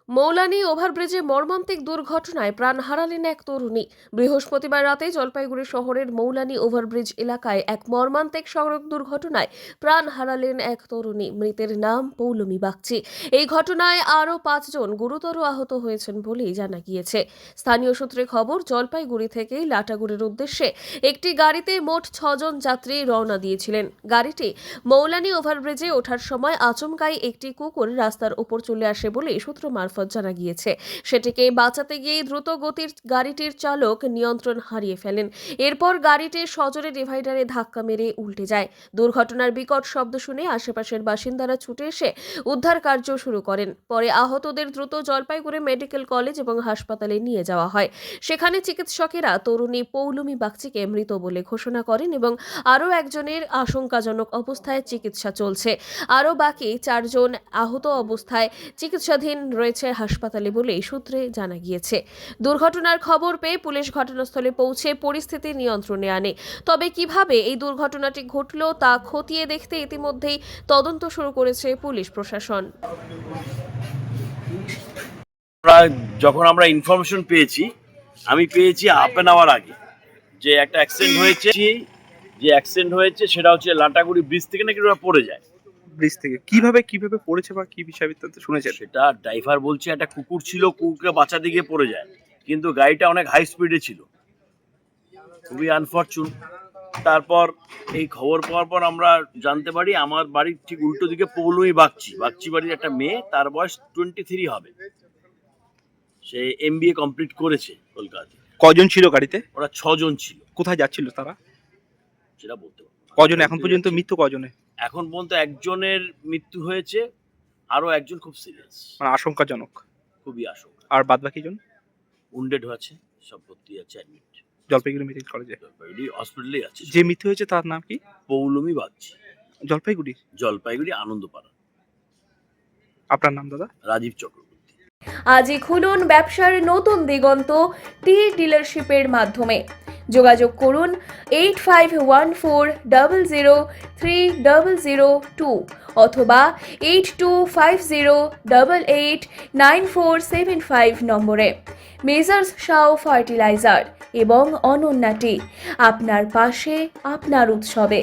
মৌলানি ওভারব্রিজে মর্মান্তিক দুর্ঘটনায় প্রাণ হারালেন এক তরুণী। বৃহস্পতিবার রাতে জলপাইগুড়ি শহরের মৌলানি ওভারব্রিজ এলাকায় এক মর্মান্তিক সড়ক দুর্ঘটনায় প্রাণ হারালেন এক তরুণী। মৃতের নাম পৌলমী বাগচি। এই ঘটনায় আরও 5 জন গুরুতর আহত হয়েছেন বলেই জানা গিয়েছে। স্থানীয় সূত্রে খবর, জলপাইগুড়ি থেকে লাটাগুড়ির উদ্দেশ্যে একটি গাড়িতে মোট 6 জন যাত্রী রওনা দিয়েছিলেন। গাড়িটি মৌলানি ওভারব্রিজে ওঠার সময় আচমকাই একটি কুকুর রাস্তার উপর চলে আসে বলে সূত্র মারফত জানা গিয়েছে। সেটিকে বাঁচাতে গিয়ে দ্রুত গতির গাড়িটির চালক নিয়ন্ত্রণ হারিয়ে ফেলেন। এরপর গাড়িটি সজোরে ডিভাইডারে ধাক্কা মেরে উল্টে যায়। দুর্ঘটনার বিকট শব্দ শুনে আশেপাশের বাসিন্দারা ছুটে এসে উদ্ধার কার্য শুরু করেন। পরে আহতদের দ্রুত জলপাইগুড়ি মেডিকেল কলেজ এবং হাসপাতালে নিয়ে যাওয়া হয়। সেখানে চিকিৎসকেরা তরুণী পৌলমী বাগচিকে মৃত বলে ঘোষণা করেন এবং আরও একজনের আশঙ্কাজনক অবস্থায় চিকিৎসা চলছে। আরও বাকি 4 জন আহত অবস্থায় চিকিৎসাধীন রয়েছে হাসপাতালে বলে সূত্রে জানা গিয়েছে। দুর্ঘটনার খবর পেয়ে পুলিশ ঘটনাস্থলে পৌঁছে পরিস্থিতি নিয়ন্ত্রণে আনে। তবে কিভাবে এই দুর্ঘটনাটি ঘটল তা খতিয়ে দেখতে ইতিমধ্যেই তদন্ত শুরু করেছে পুলিশ প্রশাসন। যখন আমরা ইনফরমেশন পেয়েছি, আমি পেয়েছি হাফ অ্যান আওয়ার আগে যে একটা অ্যাক্সিডেন্ট হয়েছে সেটা হচ্ছে লাটাগুড়ি ব্রিজ থেকে নাকি ওরা পড়ে যায়। ব্রিজ থেকে কিভাবে পড়েছে বা কি বিষয় বৃত্তান্ত শুনেছেন? সেটা ড্রাইভার বলছে একটা কুকুর ছিল, কুকুরকে বাঁচাতে গিয়ে পড়ে যায়, কিন্তু গাড়িটা অনেক হাই স্পিডে ছিল, খুবই আনফরচুন। তারপর এই খবর পাওয়ার পর আমরা জানতে পারি আমার বাড়ির ঠিক উল্টো দিকে পৌলমী বাগচি বাড়ির একটা মেয়ে, তার বয়স 23 হবে। সে MBA কমপ্লিট করেছে কলকাতায়। কজন ছিল গাড়িতে? ওরা 6 জন ছিল। কোথায় যাচ্ছিল তারা? সেটা বলতে পারবো না। কজন এখন পর্যন্ত মৃত্যু কজনে? এখন পর্যন্ত একজনের মৃত্যু হয়েছে, আরো একজন খুব সিরিয়াস, মানে আশঙ্কাজনক, খুবই আশঙ্কা। আর বাদ বাকি জন উন্ডেড হয়েছে, সব ভর্তি আছে অ্যাডমিট জলপাইগুড়ি মেডিকেল কলেজে। জলপাইগুড়ি হসপিটালে আছে। যে মৃত্যু হয়েছে তার নাম কি? পৌলমী বাগচি, জলপাইগুড়ি আনন্দপাড়া। আপনার নাম দাদা? রাজীব চক্রবর্তী। আজই খুলুন ব্যবসার নতুন দিগন্ত টি ডিলারশিপের মাধ্যমে। যোগাযোগ করুন 8514003002 অথবা 8250889475 নম্বরে। মেজার্স শাও ফার্টিলাইজার এবং অনন্যা টি, আপনার পাশে আপনার উৎসবে।